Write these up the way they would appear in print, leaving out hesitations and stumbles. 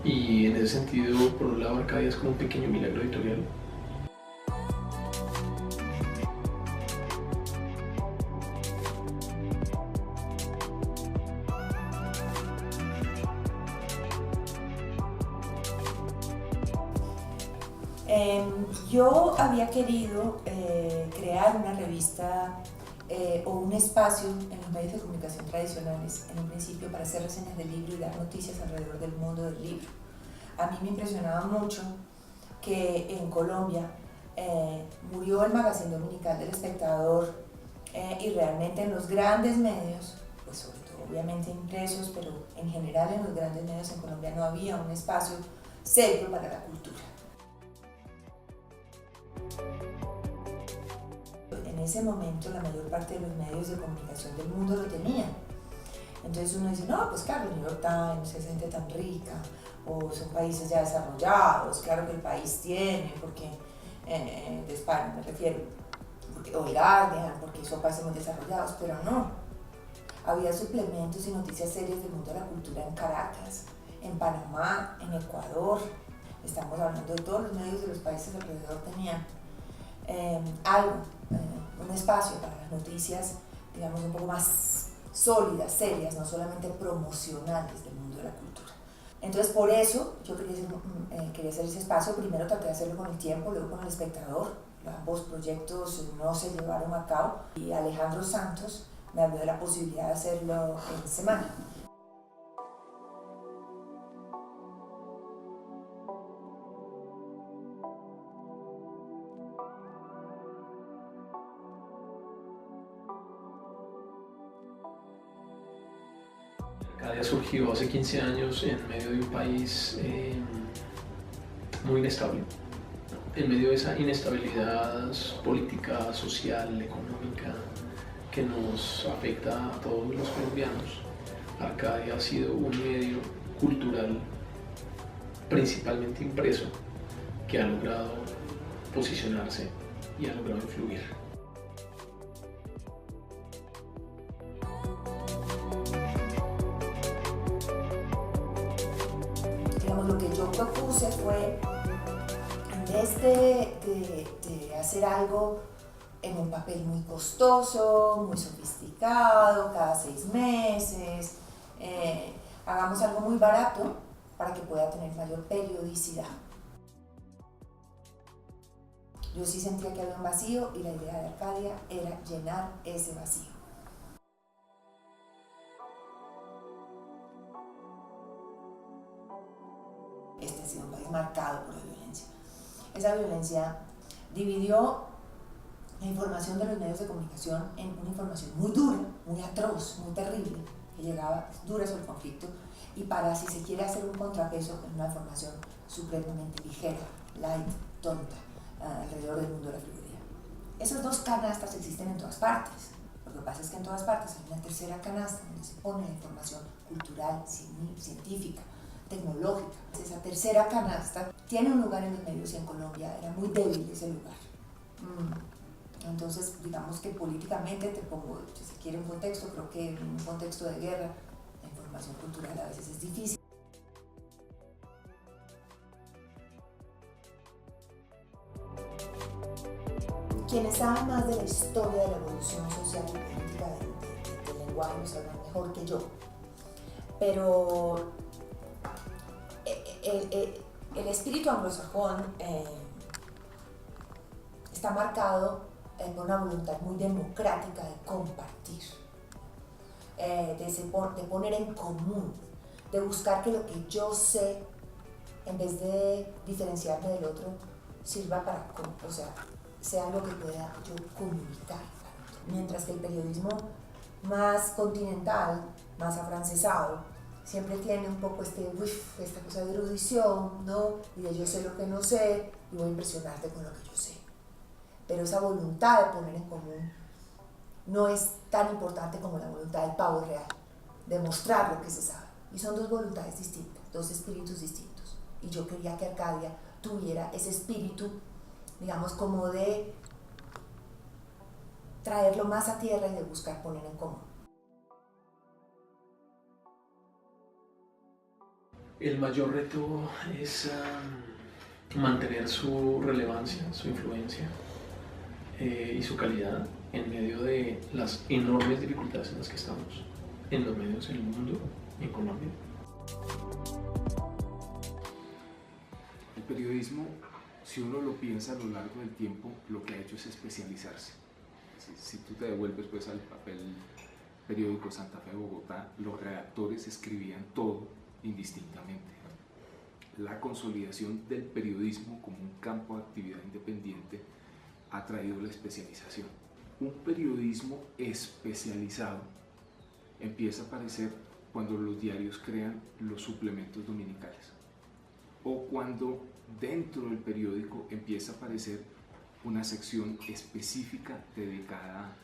Y en ese sentido, por un lado, Arcadia es como un pequeño milagro editorial. Yo había querido crear una revista o un espacio en los medios de comunicación tradicionales, en un principio para hacer reseñas del libro y dar noticias alrededor del mundo del libro. A mí me impresionaba mucho que en Colombia murió el magazine dominical del Espectador y realmente en los grandes medios, pues sobre todo obviamente impresos, pero en general en los grandes medios en Colombia no había un espacio serio para la cultura. En ese momento la mayor parte de los medios de comunicación del mundo lo tenían. Entonces uno dice, no, pues claro, el New York Times es gente tan rica, o son países ya desarrollados, claro que el país tiene, porque de España me refiero, porque, o el Guardian, porque son países muy desarrollados, pero no. Había suplementos y noticias serias del mundo de la cultura en Caracas, en Panamá, en Ecuador. Estamos hablando de todos los medios de los países alrededor tenían un espacio para las noticias, digamos, un poco más sólidas, serias, no solamente promocionales del mundo de la cultura. Entonces, por eso yo quería hacer ese espacio. Primero traté de hacerlo con El Tiempo, luego con El Espectador. Ambos proyectos no se llevaron a cabo y Alejandro Santos me habló de la posibilidad de hacerlo en Semana. Arcadia surgió hace 15 años en medio de un país muy inestable. En medio de esa inestabilidad política, social, económica que nos afecta a todos los colombianos, Arcadia ha sido un medio cultural, principalmente impreso, que ha logrado posicionarse y ha logrado influir. Digamos, lo que yo propuse fue, en vez de hacer algo en un papel muy costoso, muy sofisticado, cada 6 meses, hagamos algo muy barato para que pueda tener mayor periodicidad. Yo sí sentía que había un vacío y la idea de Arcadia era llenar ese vacío. Este ha sido un país marcado por la violencia. Esa violencia dividió la información de los medios de comunicación en una información muy dura, muy atroz, muy terrible, que llegaba dura sobre el conflicto, y para, si se quiere hacer un contrapeso, en una información supremamente ligera, light, tonta, alrededor del mundo de la frivolidad. Esas dos canastas existen en todas partes. Lo que pasa es que en todas partes hay una tercera canasta donde se pone la información cultural, científica, tecnológica. Esa tercera canasta tiene un lugar en los medios y en Colombia era muy débil ese lugar. Entonces, digamos que políticamente, te pongo, si se quiere, un contexto, creo que en un contexto de guerra, la información cultural a veces es difícil. Quienes saben más de la historia de la evolución social y política del lenguaje lo sabrán mejor que yo. Pero el espíritu anglosajón está marcado por una voluntad muy democrática de compartir, de poner en común, de buscar que lo que yo sé, en vez de diferenciarme del otro, sirva para, o sea algo que pueda yo comunicar. Mientras que el periodismo más continental, más afrancesado, siempre tiene un poco esta cosa de erudición, ¿no? Y de yo sé lo que no sé y voy a impresionarte con lo que yo sé. Pero esa voluntad de poner en común no es tan importante como la voluntad del pavo real, de mostrar lo que se sabe. Y son dos voluntades distintas, dos espíritus distintos. Y yo quería que Arcadia tuviera ese espíritu, digamos, como de traerlo más a tierra y de buscar poner en común. El mayor reto es mantener su relevancia, su influencia y su calidad en medio de las enormes dificultades en las que estamos, en los medios, en el mundo, en Colombia. El periodismo, si uno lo piensa a lo largo del tiempo, lo que ha hecho es especializarse. Si tú te devuelves pues al papel periódico Santa Fe de Bogotá, los redactores escribían todo indistintamente. La consolidación del periodismo como un campo de actividad independiente ha traído la especialización. Un periodismo especializado empieza a aparecer cuando los diarios crean los suplementos dominicales o cuando dentro del periódico empieza a aparecer una sección específica dedicada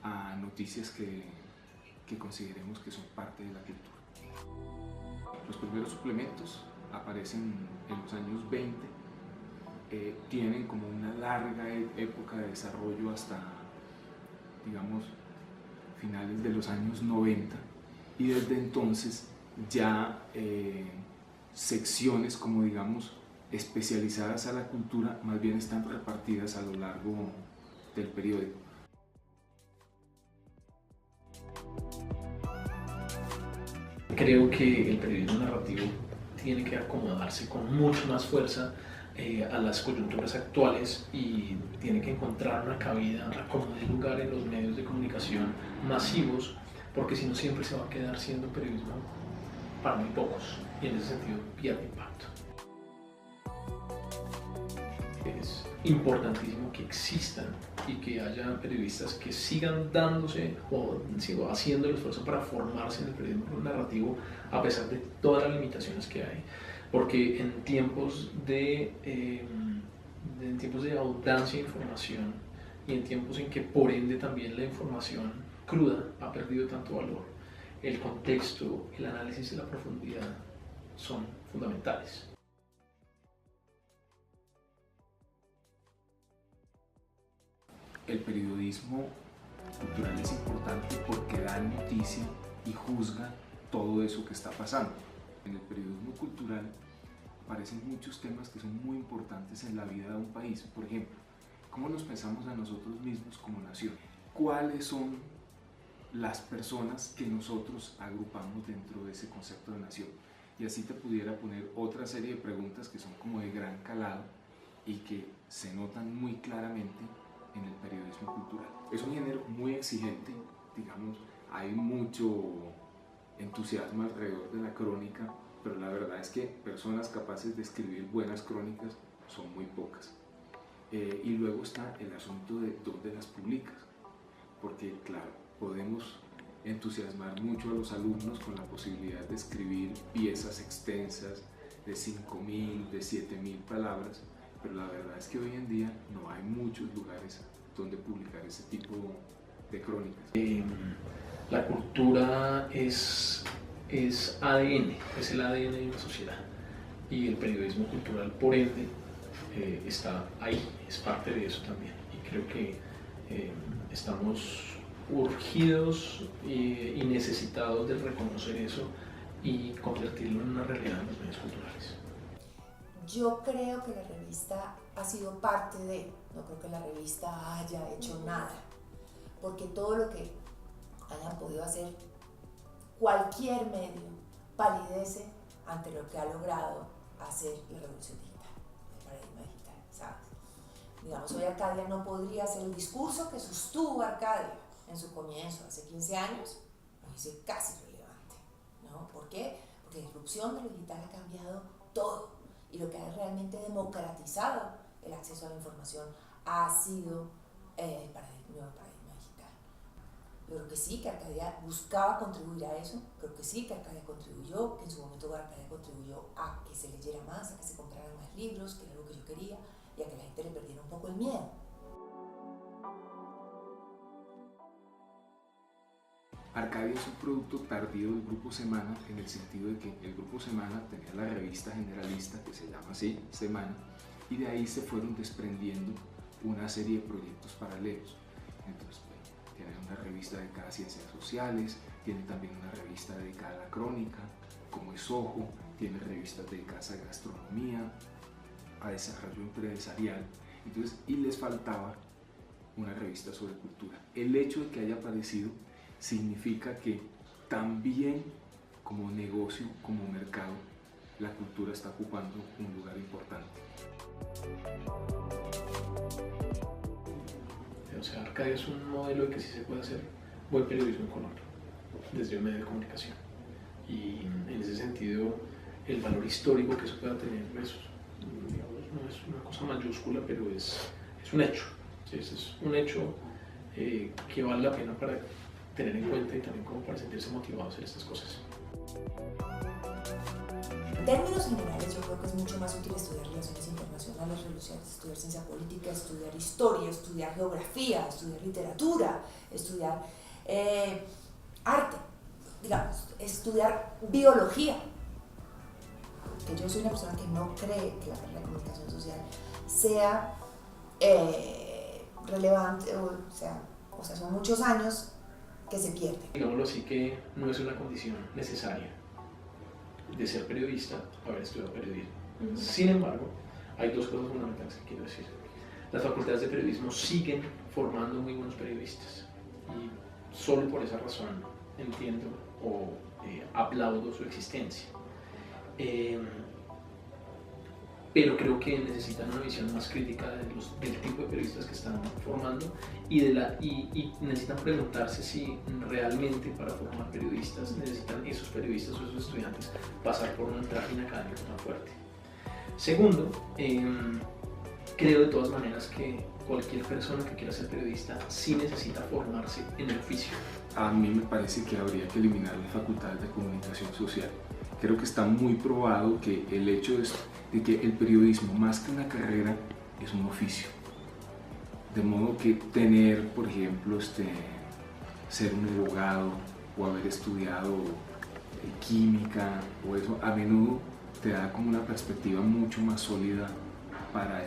a noticias que consideremos que son parte de la cultura. Los primeros suplementos aparecen en los años 20, tienen como una larga época de desarrollo hasta, digamos, finales de los años 90, y desde entonces ya secciones como, digamos, especializadas a la cultura más bien están repartidas a lo largo del periódico. Creo que el periodismo narrativo tiene que acomodarse con mucho más fuerza a las coyunturas actuales y tiene que encontrar una cabida, acomodar lugar en los medios de comunicación masivos, porque si no siempre se va a quedar siendo periodismo para muy pocos y en ese sentido pierde impacto. Es importantísimo que existan y que haya periodistas que sigan dándose o haciendo el esfuerzo para formarse en el periodismo narrativo a pesar de todas las limitaciones que hay, porque en tiempos de abundancia de información y en tiempos en que por ende también la información cruda ha perdido tanto valor, el contexto, el análisis y la profundidad son fundamentales. El periodismo cultural es importante porque da noticia y juzga todo eso que está pasando. En el periodismo cultural aparecen muchos temas que son muy importantes en la vida de un país. Por ejemplo, ¿cómo nos pensamos a nosotros mismos como nación? ¿Cuáles son las personas que nosotros agrupamos dentro de ese concepto de nación? Y así te pudiera poner otra serie de preguntas que son como de gran calado y que se notan muy claramente en el periodismo cultural. Es un género muy exigente, digamos, hay mucho entusiasmo alrededor de la crónica, pero la verdad es que personas capaces de escribir buenas crónicas son muy pocas. Y luego está el asunto de dónde las publicas, porque claro, podemos entusiasmar mucho a los alumnos con la posibilidad de escribir piezas extensas de 5.000, de 7.000 palabras, pero la verdad es que hoy en día no hay muchos lugares donde publicar ese tipo de crónicas. La cultura es ADN, es el ADN de una sociedad, y el periodismo cultural por ende está ahí, es parte de eso también, y creo que estamos urgidos y necesitados de reconocer eso y convertirlo en una realidad en los medios culturales. Yo creo que la revista ha sido parte de, no creo que la revista haya hecho nada, porque todo lo que hayan podido hacer cualquier medio palidece ante lo que ha logrado hacer la revolución digital, el paradigma digital, ¿sabes? Digamos, hoy Arcadia no podría hacer el discurso que sostuvo Arcadia en su comienzo, hace 15 años, hoy es casi relevante, ¿no? ¿Por qué? Porque la disrupción de lo digital ha cambiado todo. Y lo que ha realmente democratizado el acceso a la información ha sido el nuevo paradigma digital. Yo creo que sí, que Arcadia buscaba contribuir a eso, creo que sí, que Arcadia contribuyó, que en su momento Arcadia contribuyó a que se leyera más, a que se compraran más libros, que era lo que yo quería, y a que la gente le perdiera un poco el miedo. Arcadia es un producto tardío del Grupo Semana, en el sentido de que el Grupo Semana tenía la revista generalista, que se llama así, Semana, y de ahí se fueron desprendiendo una serie de proyectos paralelos. Entonces, bueno, tienen una revista dedicada a ciencias sociales, tienen también una revista dedicada a la crónica, como es Ojo, tiene revistas dedicadas a gastronomía, a desarrollo empresarial, entonces, y les faltaba una revista sobre cultura. El hecho de que haya aparecido significa que también como negocio, como mercado, la cultura está ocupando un lugar importante. O sea, Arcadia es un modelo de que sí se puede hacer buen periodismo en Colombia, desde un medio de comunicación. Y en ese sentido, el valor histórico que eso pueda tener, pues, digamos, no es una cosa mayúscula, pero es un hecho. ¿Sí? Es un hecho que vale la pena para tener en cuenta y también como para sentirse motivado a hacer estas cosas. En términos generales, yo creo que es mucho más útil estudiar relaciones internacionales, estudiar ciencia política, estudiar historia, estudiar geografía, estudiar literatura, estudiar arte, digamos, estudiar biología. Que yo soy una persona que no cree que la carrera de comunicación social sea relevante, o sea, son muchos años que se pierden. Digámoslo así, que no es una condición necesaria de ser periodista haber estudiado periodismo. Sin embargo, hay dos cosas fundamentales que quiero decir. Las facultades de periodismo siguen formando muy buenos periodistas y solo por esa razón entiendo o aplaudo su existencia. Pero creo que necesitan una visión más crítica del tipo de periodistas que están formando y necesitan preguntarse si realmente para formar periodistas necesitan esos periodistas o esos estudiantes pasar por un trajín académico tan fuerte. Segundo, creo de todas maneras que cualquier persona que quiera ser periodista sí necesita formarse en el oficio. A mí me parece que habría que eliminar la facultad de comunicación social. Creo que está muy probado que el hecho de que el periodismo, más que una carrera, es un oficio. De modo que tener, por ejemplo, ser un abogado o haber estudiado química o eso, a menudo te da como una perspectiva mucho más sólida para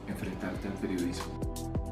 enfrentarte al periodismo.